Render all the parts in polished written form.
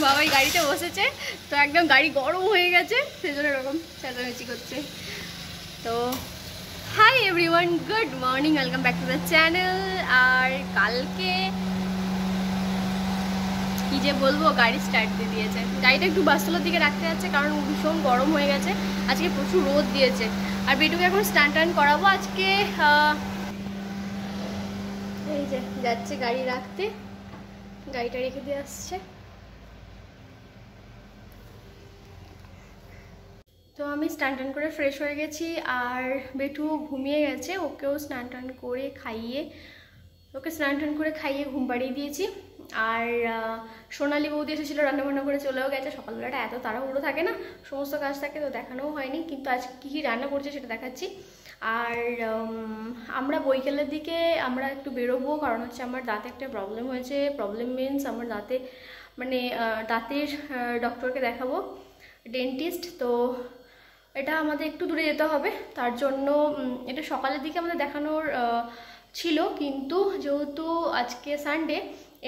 বাবাই গাড়িতে বসেছে, তো একদম গাড়ি গরম হয়ে গেছে, সেজন্য এরকম চেঁচামেচি করছে। তো hi everyone, good morning, welcome back to the channel. আর কালকে কি যে বলবো, গাড়ি স্টার্ট দিয়ে দিয়েছে। গাড়িটা একটু বাসতলার দিকে রাখতে যাচ্ছে, কারণ ভীষণ গরম হয়ে গেছে, আজকে প্রচুর রোদ দিয়েছে। আর বেটুকে এখন স্টান টান করাবো আজকে। এই যে যাচ্ছে গাড়ি রাখতে, গাড়িটা রেখে দিয়ে আসছে। তো আমি স্নান টান করে ফ্রেশ হয়ে গেছি, আর বেটু ঘুমিয়ে গেছে, ওকেও স্নান টান করে খাইয়ে, ওকে স্নান টান করে খাইয়ে ঘুম পাড়িয়ে দিয়েছি। আর সোনালি বৌদি এসেছিলো, রান্নাবান্না করে চলেও গেছে। সকালবেলাটা এত তাড়াহুড়ো থাকে না, সমস্ত কাজ থাকে, তো দেখানোও হয়নি, কিন্তু আজ কী কী রান্না করছে সেটা দেখাচ্ছি। আর আমরা বৈকালের দিকে আমরা একটু বেরোবো, কারণ হচ্ছে আমার দাঁতে একটা প্রবলেম হয়েছে। প্রবলেম মিনস আমার দাঁতে মানে দাঁতের ডক্টরকে দেখাবো, ডেন্টিস্ট। তো এটা আমাদের একটু দূরে যেতে হবে, তার জন্য এটা সকালের দিকে আমাদের দেখানোর ছিল, কিন্তু যেহেতু আজকে সানডে,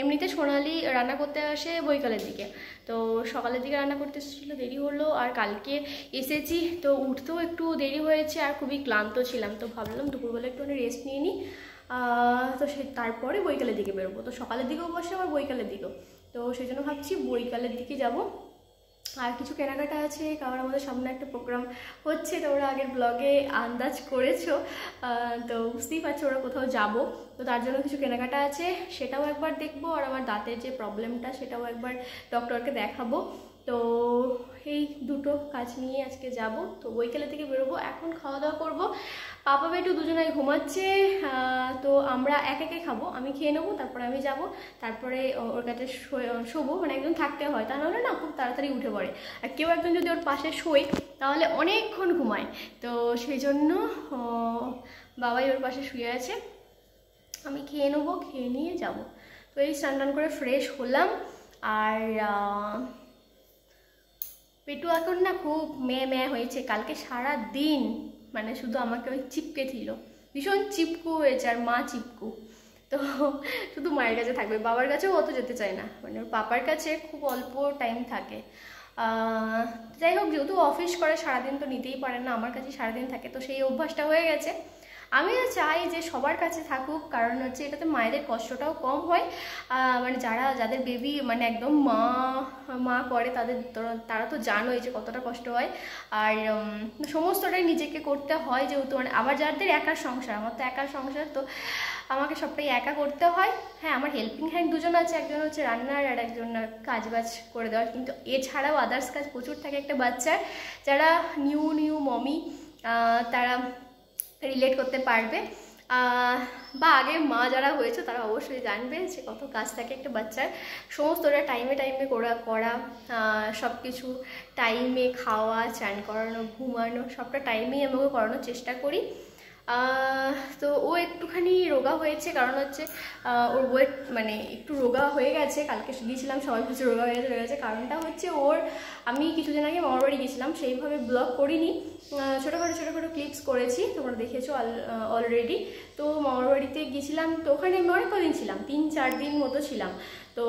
এমনিতে সোনালি রান্না করতে আসে বৈকালের দিকে, তো সকালের দিকে রান্না করতে এসেছিলো, দেরি হলো। আর কালকে এসেছি, তো উঠতেও একটু দেরি হয়েছে, আর খুবই ক্লান্ত ছিলাম, তো ভাবলাম দুপুরবেলা একটু রেস্ট নিয়ে নিই। তো তারপরে বৈকালের দিকে বেরোবো। তো সকালের দিকেও বসে, আবার বৈকালের দিকেও, তো সেই জন্য ভাবছি বৈকালের দিকে যাব। আর কিছু কেনাকাটা আছে, কারণ আমাদের সামনে একটা প্রোগ্রাম হচ্ছে, তোমরা আগের ব্লগে আন্দাজ করেছো, তো বুঝতেই পারছো ওরা কোথাও যাব, তো তার জন্য কিছু কেনাকাটা আছে, সেটাও একবার দেখবো। আর আমার দাঁতের যে প্রবলেমটা সেটাও একবার ডক্টরকে দেখাবো। তো এই দুটো কাজ নিয়ে আজকে যাব। তো বৈকালের থেকে বেরোবো। এখন খাওয়া দাওয়া করবো, পাপা বেটু দুজনাই ঘুমাচ্ছে, তো আমরা এক একে খাবো, আমি খেয়ে নেবো, তারপরে আমি যাব, তারপরে ওর কাছে শোবো। মানে একজন থাকতে হয়, তা নাহলে না খুব তাড়াতাড়ি উঠে পড়ে, আর কেউ একজন যদি ওর পাশে শোয় তাহলে অনেকক্ষণ ঘুমায়। তো সেই জন্য বাবাই ওর পাশে শুয়ে আছে, আমি খেয়ে নেবো, খেয়ে নিয়ে যাব। তো এই স্নান টান করে ফ্রেশ হলাম। আর পেটু এখন না খুব মেয়ে হয়েছে, কালকে সারা দিন মানে শুধু আমাকে ওই চিপকে ছিল, ভীষণ চিপকু হয়েছে, আর মা চিপকু, তো শুধু মায়ের কাছে থাকবে, বাবার কাছেও অত যেতে চায় না, মানে ওর পাপার কাছে খুব অল্প টাইম থাকে। যাই হোক, যেহেতু অফিস করে সারাদিন তো নিতেই পারে না, আমার কাছে সারাদিন থাকে, তো সেই অভ্যাসটা হয়ে গেছে। আমিও চাই যে সবার কাছে থাকুক, কারণ হচ্ছে এটাতে মায়েদের কষ্টটাও কম হয়। মানে যাদের বেবি মানে একদম মা করে, তারা তো জানোই যে কতটা কষ্ট হয়। আর সমস্তটাই নিজেকে করতে হয়, যেহেতু মানে আবার যাদের একার সংসার, আমার তো একার সংসার, তো আমাকে সবটাই একা করতে হয়। হ্যাঁ, আমার হেল্পিং হ্যান্ড দুজন আছে, একজন হচ্ছে রান্নার আর একজন কাজবাজ করে দেওয়ার, কিন্তু এছাড়াও আদার্স কাজ প্রচুর থাকে একটা বাচ্চার। যারা নিউ মমি তারা রিলেট করতে পারবে, বা আগে মা যারা হয়েছে তারা অবশ্যই জানবে যে কত কাজ থাকে একটা বাচ্চার। সমস্তটা টাইমে করা, সব কিছু টাইমে খাওয়া, চান করানো, ঘুমানো, সবটা টাইমেই আমাকে করানোর চেষ্টা করি। তো ও একটুখানি রোগা হয়েছে, কারণ হচ্ছে ওর ওয়েট মানে একটু রোগা হয়ে গেছে, কালকে গিয়েছিলাম সবাই কিছু রোগা হয়ে গেছে। কারণটা হচ্ছে আমি কিছুদিন আগে মামার বাড়ি গেছিলাম, সেইভাবে ব্লগ করিনি, ছোটোখাটো ক্লিপস করেছি, তোমরা দেখেছো অলরেডি। তো মামার বাড়িতে গিয়েছিলাম, তো ওখানে আমি অনেক কদিন ছিলাম, 3-4 দিন মতো ছিলাম। তো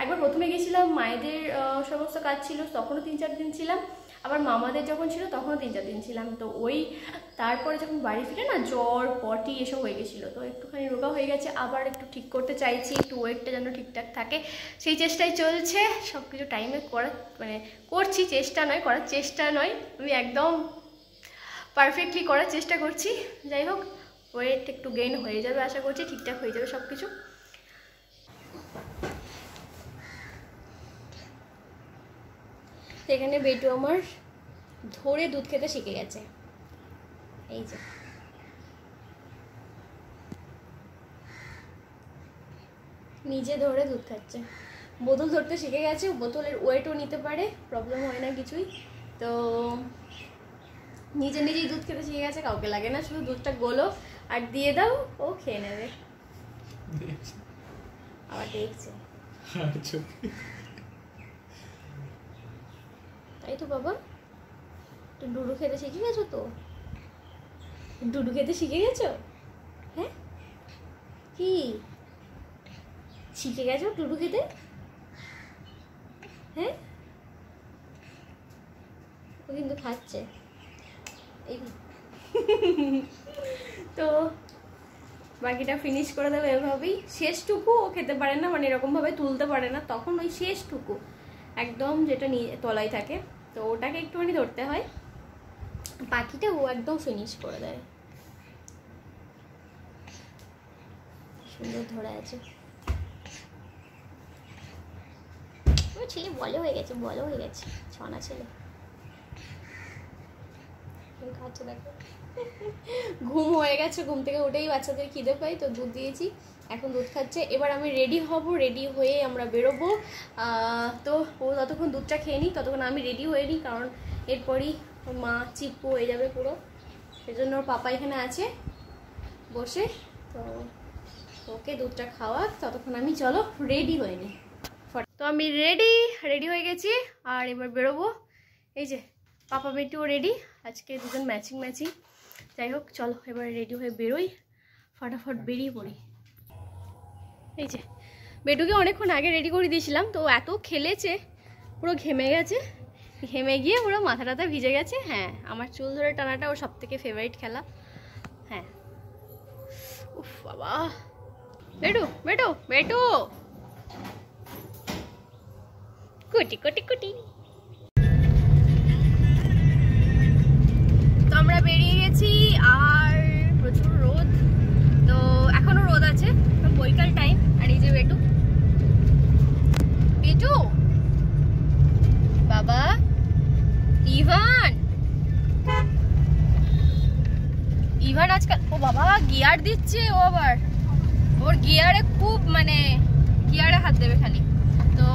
একবার প্রথমে গেছিলাম, মায়েদের সমস্ত কাজ ছিল, তখনও 3-4 দিন ছিলাম, আবার মামাদের যখন ছিল তখনও 3-4 দিন ছিলাম। তো তারপরে যখন বাড়ি ফিরে না জ্বর, পটি এসব হয়ে গেছিলো, তো একটুখানি রোগা হয়ে গেছে, আবার একটু ঠিক করতে চাইছি, একটু ওয়েটটা যেন ঠিকঠাক থাকে, সেই চেষ্টাই চলছে। সব কিছু টাইমে করছি, করার চেষ্টা নয়, আমি একদম পারফেক্টলি করার চেষ্টা করছি। যাই হোক, ওয়েট একটু গেইন হয়ে যাবে, আশা করছি ঠিকঠাক হয়ে যাবে সব কিছু। এখানে বেটু আমার ধরে দুধ খেতে শিখে গেছে, এই যে নিজে ধরে দুধ খাচ্ছে, বোতল ধরতে শিখে গেছে, বোতলের ওয়েটও নিতে পারে, প্রবলেম হয় না কিছুই। তো নিজেই দুধ খেতে শিখে গেছে, কাউকে লাগে না, শুধু দুধটা গোলো আর দিয়ে দাও, ও খেয়ে নেবে। আবার দেখছে, তাই তো বাবা, তো ডুডু খেতে শিখে গেছো, তো ডুডু খেতে শিখে গেছো? হ্যাঁ, কি শিখে গেছো ডুডু খেতে? হ্যাঁ ও কিন্তু খাচ্ছে এই তো বাকিটা ফিনিশ করে দেবো এভাবেই। শেষটুকু ও খেতে পারে না, মানে এরকমভাবে তুলতে পারে না, তখন ওই শেষটুকু একদম যেটা নিয়ে তলায় থাকে তো ওটাকে একটুখানি ধরতে হয়, বাকিটা ও একদম ফিনিশ করে দেয়। সুন্দর ধরে আছে। ছেলে বলো হয়ে গেছে, বলো হয়ে গেছে, ছনা ছেলে খাচ্ছে দেখো। ঘুম হয়ে গেছে, ঘুম থেকে উঠেই বাচ্চাদের খিদে পাই, তো দুধ দিয়েছি, এখন দুধ খাচ্ছে। এবার আমি রেডি হব, রেডি হয়ে আমরা বেরোবো। তো ও ততক্ষণ দুধটা খেয়ে নিই, ততক্ষণ আমি রেডি হয়ে নিই, কারণ এরপরই মা চিপকু হয়ে যাবে পুরো, সেজন্য ওর পাপা এখানে আছে বসে, তো ওকে দুধটা খাওয়া, ততক্ষণ আমি চলো রেডি হয়ে নিই। তো আমি রেডি হয়ে গেছি আর এবার বেরোবো। এই যে পাপা বেটুও রেডি, আজকে দুজন ম্যাচিং। যাই হোক চলো এবার রেডি হয়ে বেরোই, ফটাফট বেরিয়ে পড়ি। এই যে বেটুকে অনেকক্ষণ আগে রেডি করে দিয়েছিলাম, তো এত খেলেছে পুরো ঘেমে গেছে, ঘেমে গিয়ে পুরো মাথা টাথা ভিজে গেছে। হ্যাঁ আমার চুল ধরে টানাটা ওর সব থেকে ফেভারিট খেলা। হ্যাঁ উফ বাবা, বেটু বেটু বেটু কুটি কুটি কুটি। তো আমরা বেরিয়ে গেছি আর প্রচুর রোদ, তো এখনো রোদ আছে, বৈকাল টাইম। আর এই যে বেটু বেটু বাবা, ইভান আজকাল ও বাবা গিয়ার দিচ্ছে, ও আবার ওর গিয়ারে খুব মানে গিয়ারে হাত দেবে খালি। তো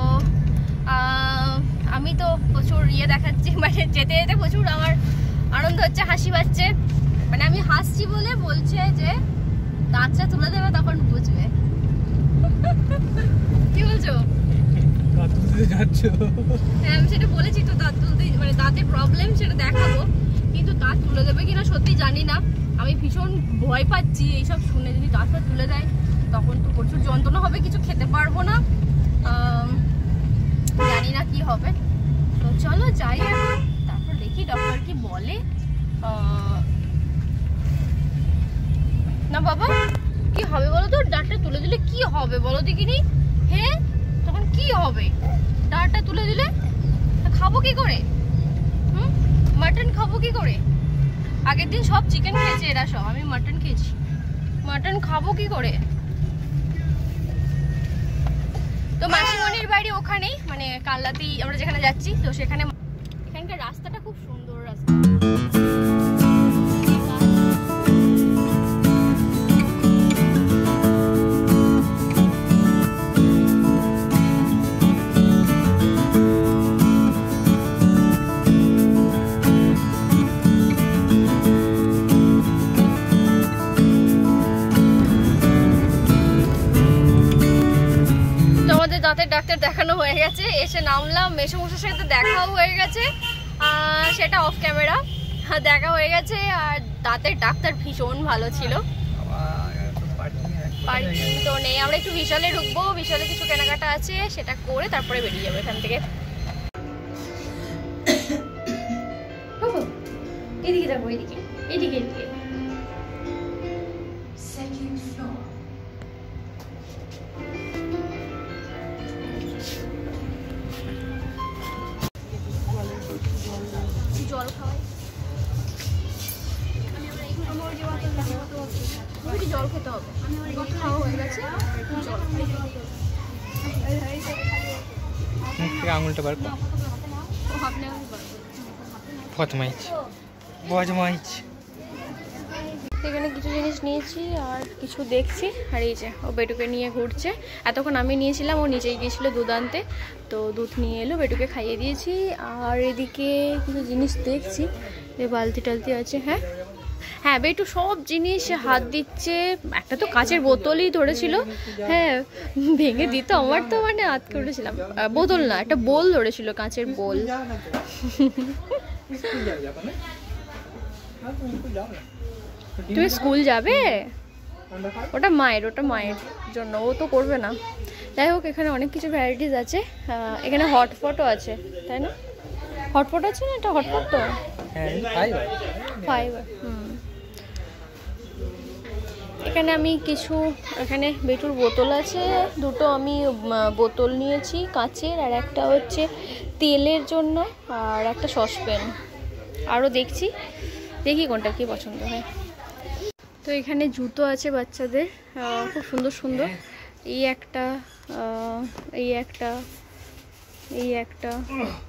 আমি তো প্রচুর দেখাচ্ছি, মানে যেতে যেতে প্রচুর আমার আনন্দ হচ্ছে, হাসি পাচ্ছে, মানে আমি হাসছি বলে বলছে যে দাঁতটা তুলে দেবে তখন বুঝবে। কি বলছো? হ্যাঁ আমি সেটা বলেছি তো, দাঁত তুলতে মানে দাঁতের প্রবলেম সেটা দেখাবো, কিন্তু দাঁত তুলে দেবে কিনা সত্যি জানি না। আমি ভীষণ ভয় পাচ্ছি এইসব শুনে, যদি দাঁতটা তুলে দেয় তখন তো প্রচুর যন্ত্রণা হবে, কিছু খেতে পারবো না, জানি না কি হবে। তো চলো যাই এখন, তারপর দেখি ডক্টর কি বলে। না বাবা কি হবে বলো তো, দাঁতটা তুলে দিলে কি হবে বলো দেখিনি? হ্যাঁ তখন কি হবে দাঁতটা তুলে দিলে? খাবো কি করে? মাটন খাবো কি করে? আগের দিন সব চিকেন খেয়েছে এরা সব, আমি মাটন খেয়েছি, মাটন খাবো কি করে? তো মাসিমণির বাড়ি ওখানেই, মানে কালনাতেই আমরা যেখানে যাচ্ছি, তো সেখানে এখানকার রাস্তাটা খুব সুন্দর রাস্তা। দাঁতের ডাক্তার দেখানো হয়ে গেছে, এসে নামলাম, মেসোমশাইয়ের সাথে দেখাও হয়ে গেছে, সেটা অফ ক্যামেরা দেখা হয়ে গেছে। আর দাঁতের ডাক্তার ভীষণ ভালো ছিল। পার্কিং তো নেই, আমরা একটু বিশালে ঢুকবো, বিশালে কিছু কেনাকাটা আছে সেটা করে তারপরে বেরিয়ে যাবো এখান থেকে। এদিকে যাবো, এদিকে এদিকে এদিকে। জল খাওয়াই, জল খেতে হবে, খাওয়া হয়ে গেছে, আঙুলটা বার কর, এখানে কিছু জিনিস নিয়েছি আর কিছু দেখছি। আর এই যে ও বেটুকে নিয়ে ঘুরছে, এতক্ষণ আমি নিয়েছিলাম, ও নিচেই গিয়েছিল দুধ আনতে, তো দুধ নিয়ে এলো, বেটুকে খাইয়ে দিয়েছি। আর এদিকে কিছু জিনিস দেখছি, বালতি টালতি আছে। হ্যাঁ হ্যাঁ বেটু সব জিনিস হাত দিচ্ছে, একটা তো কাচের বোতলই ধরেছিল, হ্যাঁ ভেঙে দিত, আমার তো মানে আটকে উঠেছিলাম। বোতল না, একটা বোল ধরেছিল, কাচের বোল। তুমি স্কুল যাবে? ওটা মায়ের জন্য, ও তো করবে না। যাই হোক, এখানে অনেক কিছু ভ্যারাইটিস আছে। এখানে হটপটও আছে, তাই না? হটপট আছে না, এটা হটপট তো ফাইবার। এখানে আমি কিছু, এখানে বেটুর বোতল আছে দুটো, আমি বোতল নিয়েছি কাঁচের, আর একটা হচ্ছে তেলের জন্য, আর একটা সসপ্যান। আরও দেখি কোনটা কি পছন্দ হয়। তো এখানে জুতো আছে বাচ্চাদের, খুব সুন্দর সুন্দর। এই একটা, এই একটা, এই একটা।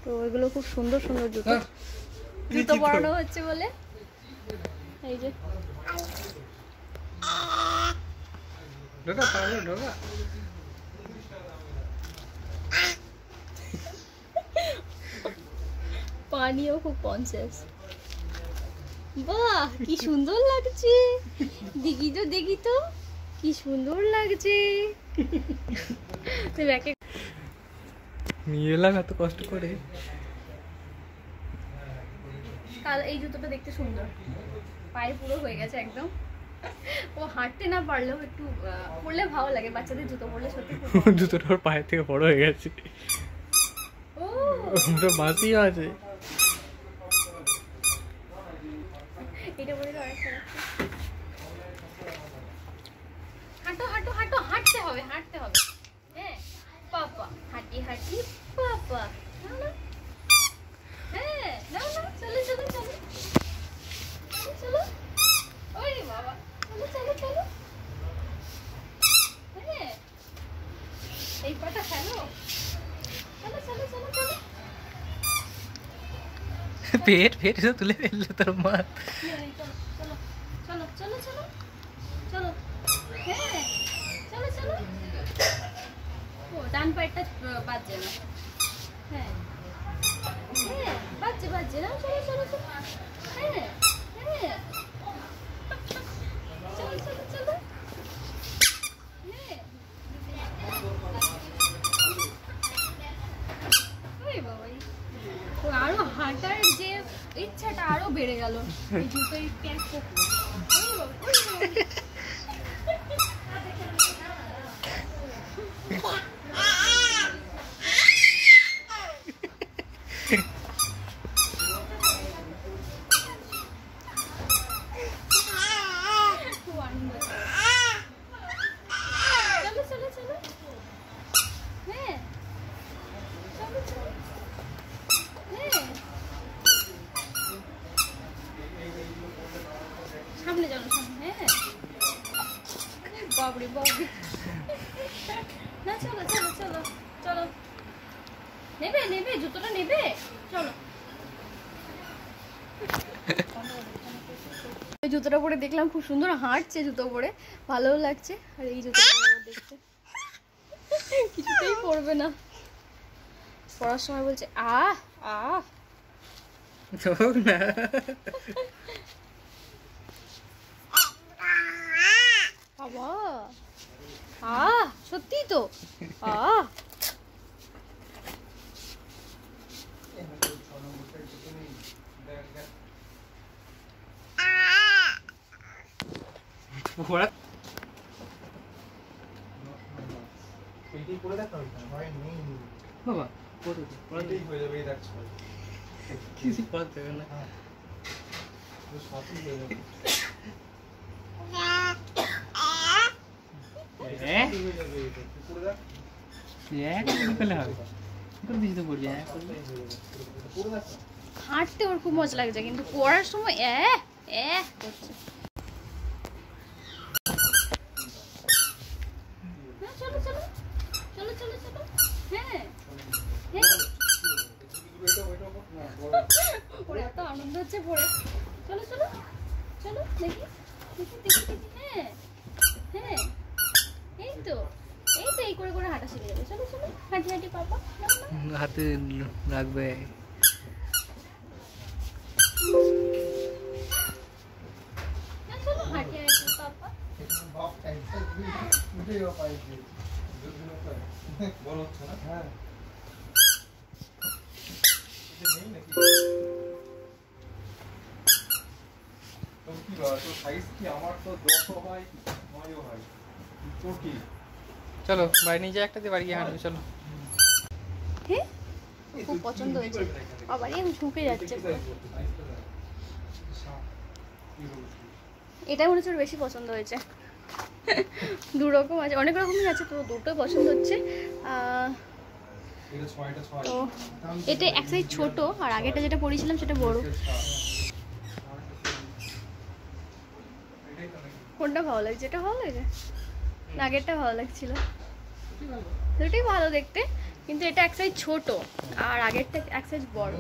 তো এগুলো খুব সুন্দর সুন্দর জুতো। জুতো পরানো হচ্ছে বলে এই যে পানিও খুব কনসিয়াস। বাহ, কি সুন্দর লাগছে। দেখি তো কি সুন্দর লাগছে। নিয়ে এলাম এত কষ্ট করে। কাল এই জুতোটা দেখতে সুন্দর, পায়ে পুরো হয়ে গেছে একদম। ও হাঁটতে না পারলেও একটু পরলে ভালো লাগে, বাচ্চাদের জুতো পরলে সত্যি। জুতোটা ওর পায়ের থেকে বড় হয়ে গেছে। ও ওটা মাসিও আছে। এটা পরে তো আরেকটা। হাঁটো হাঁটো হাঁটো, হাঁটতে হবে হাঁটতে হবে। হ্যাঁ পাপা, হাঁটি হাঁটি পাপা। হ্যাঁ নাও নাও, চলো চলো চলো চলো। ওরে বাবা, চলো চলো চলো। হ্যাঁ এই পাটা ফেলো, চলো চলো চলো চলো। পেট তো তুলে ফেললো তোর মা। চলো চলো চলো চলো চলো। হ্যাঁ চলো চলো। ও ডান পায়েরটা বাজছে না। হ্যাঁ হ্যাঁ বাজছে না। চলো চলো চলো। হ্যাঁ হ্যাঁ চলো চলো চলো। হ্যাঁ ওই বাবাই, ও আরো হাঁটার যে ইচ্ছাটা আরো বেড়ে গেল। জুতোই প্যাক করতে। চলো চলো চলো। হ্যাঁ চলো চলো। হ্যাঁ সামনে চলো সামনে। হ্যাঁ বাবরে বাবরে। না চলো চলো চলো চলো। নেবে জুতোটা নেবে, চলো। জুতোটা পরে দেখলাম খুব সুন্দর হাঁটছে, জুতো পরে ভালোও লাগছে। আর এই জুতো দেখতে কিছুতেই পরবে না, পড়ার সময় বলছে আহ আহ। বাবা আহ, সত্যি তো আহ। বাবা হয়ে যাবে, কিছু করা যাবে না। হাঁটতে ওর খুব মজা লাগছে, কিন্তু পড়ার সময় করছে। চলো চলো চলো চলো চলো। হ্যাঁ ওর এত আনন্দ হচ্ছে পড়ে। চলো চলো চলো, দেখি দেখি দেখি দেখি। হ্যাঁ হ্যাঁ এই তো এই করে করে হাঁটা শিখে যাবে। চলো চলো, হাঁটি হাঁটি পাপা। হাতে রাখবে। চলো হাঁটি হাঁটি পাপা। চলো বাড়ি নিয়ে যাই একটা দিয়ে বাড়ি গিয়ে হাঁটবে চলো। হ্যাঁ খুব পছন্দ হয়েছে, আবার এই ঝুঁকে যাচ্ছে। এটা মনে হচ্ছে ওর বেশি পছন্দ হয়েছে। দু রকম আছে, অনেক রকমই আছে, তো দুটোই পছন্দ হচ্ছে। তো এটা এক সাইজ ছোট, আর আগেটা যেটা পরেছিলাম সেটা বড়। কোনটা ভালো লাগছে? এটা ভালো লাগছে না আগেরটা ভালো লাগছিল? দুটোই ভালো দেখতে, কিন্তু এটা এক সাইজ ছোট আর আগেরটা এক সাইজ বড়।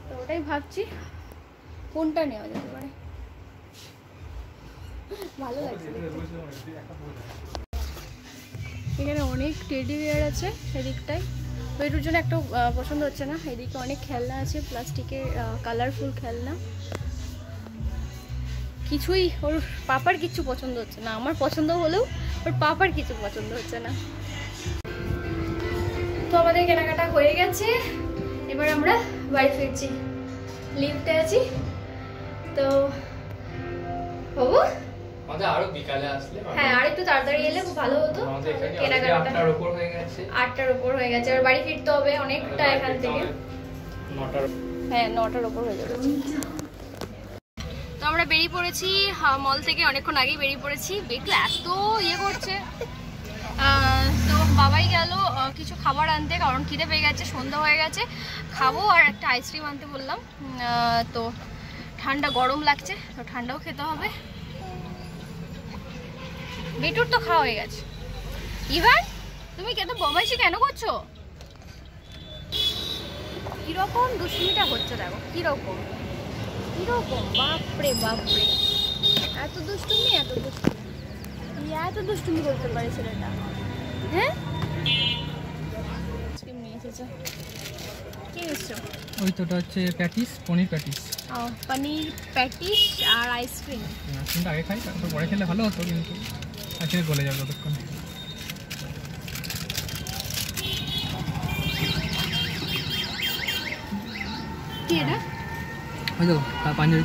তো ওটাই ভাবছি কোনটা নেওয়া যেতে পারে। ভালো লাগছে এখানে অনেক টেডি বিয়ার আছে সেদিকটায়, ওইটার জন্য একটা পছন্দ হচ্ছে না। এদিকে অনেক খেলনা আছে, প্লাস্টিকের কালারফুল খেলনা। কিছুই ওর পাপার কিছু পছন্দ হচ্ছে না, আমার পছন্দ হলেও ওর পাপার কিছু পছন্দ হচ্ছে না। তো আমাদের কেনাকাটা হয়ে গেছে, এবার আমরা বাড়ি ফিরছি। লিফটে আছি তো বাবু আরো বিকালে আসলে, হ্যাঁ আর একটু তাড়াতাড়ি এলে খুব ভালো হতো। কেনাকাটা 8টার উপর হয়ে গেছে, এবার বাড়ি ফিরতে হবে অনেকটা এখান থেকে। হ্যাঁ 9টার উপর হয়ে যাবে। তো আমরা বেরিয়ে পড়েছি মল থেকে, অনেকক্ষণ আগেই বেরিয়ে পড়েছি। দেখলে এত ইয়ে করছে। তো বাবাই গেল কিছু খাবার আনতে, কারণ খিদে পেয়ে গেছে, সন্ধ্যা হয়ে গেছে, খাবো। আর একটা আইসক্রিম আনতে বললাম। তো ঠান্ডা গরম লাগছে, তো ঠান্ডাও খেতে হবে। বিটুর তো খাওয়া হয়ে গেছে। ইভান তুমি কেন বদমাইশি কেন করছো? কিরকম দুষ্টুমিটা হচ্ছে দেখো, কিরকম বাপরে বাপরে, এত দুষ্টুমি এত দুষ্টুমি করতে পারে ছেলেটা। হ্যাঁ নিয়ে এসেছে, কি এসছো? ওই তোটা হচ্ছে প্যাটিস, পনির প্যাটিস। পনির প্যাটিস আর আইসক্রিম। আইসক্রিমটা আগে খাই, তারপর পরে খেলে ভালো হতো, কিন্তু আজকে গলে যাবে ততক্ষণ। কি এটা? ওই দেখো পাঞ্জাবি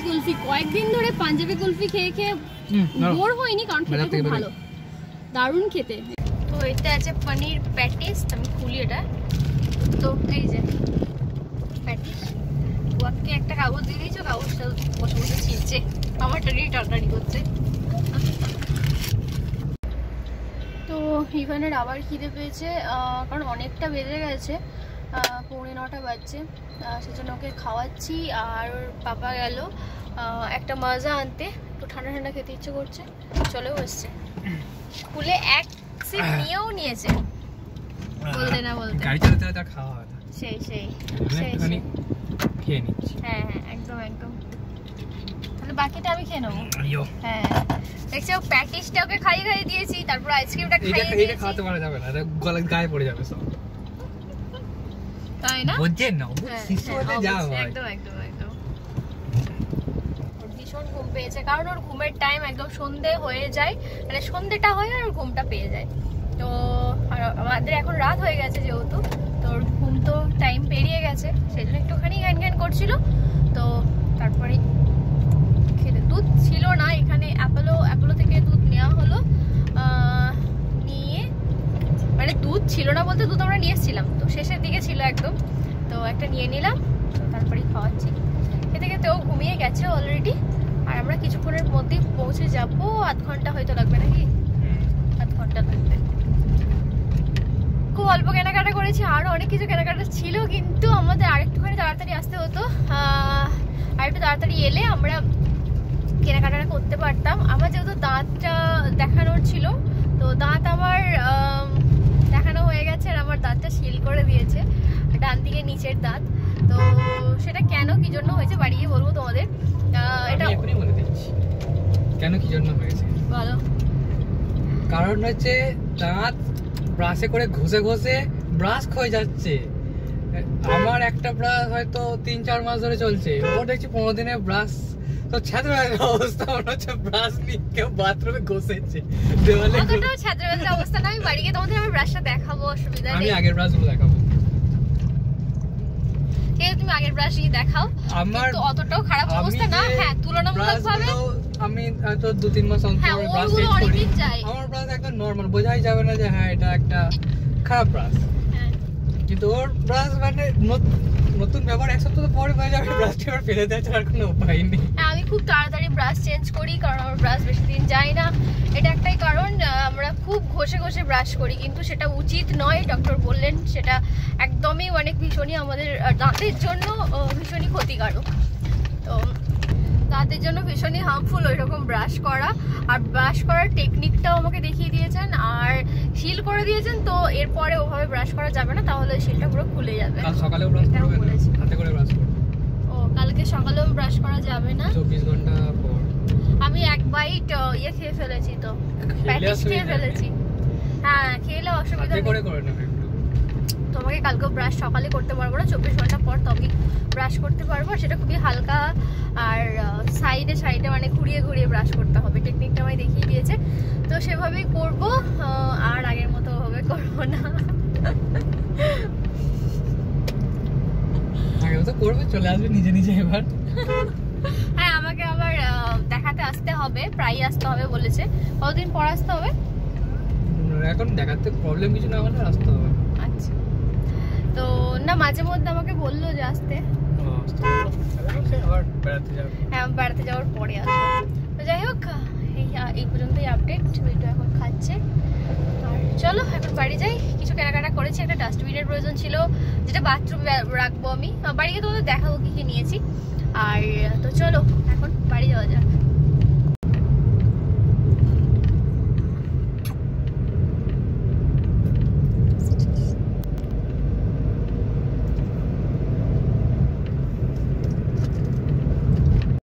কুলফি। কয়েকদিন ধরে পাঞ্জাবি কুলফি খেয়ে খেয়ে বোর হয়নি, কারণ খেতে খুব ভালো, দারুণ খেতে। তো এটা আছে পনির প্যাটিস, আমি খুলি এটা। তো এই যে প্যাটিস, ওকে একটা কাগজ দিয়ে দিয়েছো, কাগজটা বসে বসে ছিলছে, আমারটা নিয়ে টাটারি করছে। তো ইভানের আবার খিদে পেয়েছে, কারণ অনেকটা বেজে গেছে, 9:45 বাজছে। সেজন্য ওকে খাওয়াচ্ছি। আর পাপা গেল একটা মাজা আনতে, একটু ঠান্ডা ঠান্ডা খেতে ইচ্ছে করছে, চলেও এসছে। স্কুলে এক সিপ নিয়েও নিয়েছে, বলতে না বলতে। গাড়ি চালাতে চালাতে খাওয়া হয় না, সেই খেয়ে নিচ্ছি। হ্যাঁ একদম। তাহলে বাকিটা আমি খেয়ে নেবো। হ্যাঁ দেখছি ও প্যাটিসটা ওকে খাইয়ে দিয়েছি, তারপর আইসক্রিমটা খাইয়ে দিয়েছি। এটা খাওয়াতে পারা যাবে না, এটা গলায় গায়ে পড়ে যাবে সব, তাই না? বুঝছেন না, শিশু হতে যাও। একদম ভীষণ ঘুম পেয়েছে, কারণ ওর ঘুমের টাইম একদম সন্ধে হয়ে যায়, মানে সন্ধেটা হয় আর ওর ঘুমটা পেয়ে যায়। তো আমাদের এখন রাত হয়ে গেছে যেহেতু, তো ওর ঘুম তো টাইম পেরিয়ে গেছে, সেই জন্য একটুখানি ঘ্যান করছিল। তো তারপরে খেতে, দুধ ছিল না এখানে, অ্যাপোলো থেকে দুধ নেওয়া হলো। নিয়ে মানে দুধ ছিল না বলতে, দুধ আমরা নিয়ে এসেছিলাম, তো শেষের দিকে ছিল একদম, তো একটা নিয়ে নিলাম। তারপরেই খাওয়াচ্ছি। খেতে খেতে ও ঘুমিয়ে গেছে অলরেডি, আর আমরা কিছুক্ষণের মধ্যেই পৌঁছে যাবো। আধ ঘন্টা হয়তো লাগবে, নাকি? আধ ঘন্টা লাগবে। খুব অল্প কেনাকাটা করেছি, আরও অনেক কিছু কেনাকাটা ছিল, কিন্তু আমাদের আরেকটুখানি তাড়াতাড়ি আসতে হতো। আর একটু তাড়াতাড়ি এলে আমরা কেনাকাটাটা করতে পারতাম। আমার যেহেতু দাঁতটা দেখানোর ছিল, তো দাঁত আমার দেখানো হয়ে গেছে, আর আমার দাঁতটা সিল করে দিয়েছে, ডান দিকে নিচের দাঁত। তো সেটা কেন কি জন্য হয়েছে বাড়ি গিয়ে বলবো তোমাদের। এটা এখনই বলে দিচ্ছি কেন কি জন্য হয়েছে। বলো। কারণ হচ্ছে দাঁত ব্রাশে করে ঘষে ব্রাশ ক্ষয়ে যাচ্ছে। আমার একটা ব্রাশ হয়তো 3-4 মাস ধরে চলছে, ও দেখছি 15 দিনে ব্রাশ তো ছাত্রের অবস্থা, মনে হচ্ছে ব্রাশ নিয়ে কেউ বাথরুমে ঘষেছে দেওয়ালে। অতটাও ছাত্রের অবস্থা না, আমি বাড়ি গিয়ে তোমাদের আমি ব্রাশটা দেখাবো, অসুবিধা নেই। আমি আগের ব্রাশগুলো দেখাবো। তুমি আগের ব্রাশই দেখাও। আমার তো অতটাও খারাপ অবস্থা না, হ্যাঁ তুলনামূলকভাবে আমি হয়তো 2-3 মাস অন্তর ব্রাশ চেঞ্জ করি। আমার ব্রাশ একদম নরমাল, বোঝাই যাবে না যে হ্যাঁ এটা একটা খারাপ ব্রাশ। কিন্তু ওর ব্রাশ মানে নতুন ব্যবহার 1 সপ্তাহ পরে হয়ে যাবে, ব্রাশটা এবার ফেলে দেওয়া ছাড়া কোনো উপায় নেই। আমি খুব তাড়াতাড়ি ব্রাশ চেঞ্জ করি, কারণ আমার ব্রাশ বেশি দিন যায় না। এটা একটাই কারণ, আমরা খুব ঘষে ঘষে ব্রাশ করি, কিন্তু সেটা উচিত নয়। ডক্টর বললেন সেটা একদমই ভীষণই আমাদের দাঁতের জন্য ভীষণই ক্ষতিকারক। তো দাঁতের জন্য ভীষণই হার্মফুল ওই রকম ব্রাশ করা। আর ব্রাশ করার টেকনিকটাও আমাকে দেখিয়ে দিয়েছেন আর শিল করে দিয়েছেন। তো এরপরে ওভাবে ব্রাশ করা যাবে না, তাহলে শিলটা পুরো খুলে যাবে। কাল সকালেও ব্রাশ করবে না, হাতে করে ব্রাশ করবে। ও কালকে সকালেও ব্রাশ করা যাবে না, 24 ঘন্টা পর। আমি এক বাইট ইয়ে খেয়ে ফেলেছি, তো প্যাটিস খেয়ে ফেলেছি। হ্যাঁ খেলে অসুবিধা হাতে নেই। করে করে নেবে। তোমাকে কালকেও ব্রাশ সকালে করতে পারবো না, 24 ঘন্টা পর তবেই ব্রাশ করতে পারবো। সেটা খুবই হালকা আর সাইডে সাইডে মানে ঘুরিয়ে ঘুরিয়ে ব্রাশ করতে হবে। টেকনিকটা আমায় দেখিয়ে দিয়েছে, তো সেভাবেই করব। আর আগের মতো ওভাবে করবো না। আগেও তো করবে, চলে আসবে নিজে নিজে এবার। হ্যাঁ আমাকে আবার দেখাতে আসতে হবে, প্রায়ই আসতে হবে বলেছে। কতদিন পর আসতে হবে? এখন দেখাতে প্রবলেম কিছু না হলে আসতে হবে। আচ্ছা, তো না মাঝে মধ্যে আমাকে বললো যে আসতে। আবার বেড়াতে যাবে। হ্যাঁ বেড়াতে যাওয়ার পরে আসবো। তো যাই হোক, এই পর্যন্তই আপডেট। ভিডিও এখন খাচ্ছে। আর চলো এখন বাড়ি যাই। কিছু কেনাকাটা করেছি, একটা ডাস্টবিনের প্রয়োজন ছিল যেটা বাথরুম রাখবো আমি। বাড়ি গিয়ে তোমাদের দেখাবো কি কি নিয়েছি। আর তো চলো এখন বাড়ি যাওয়া যাক।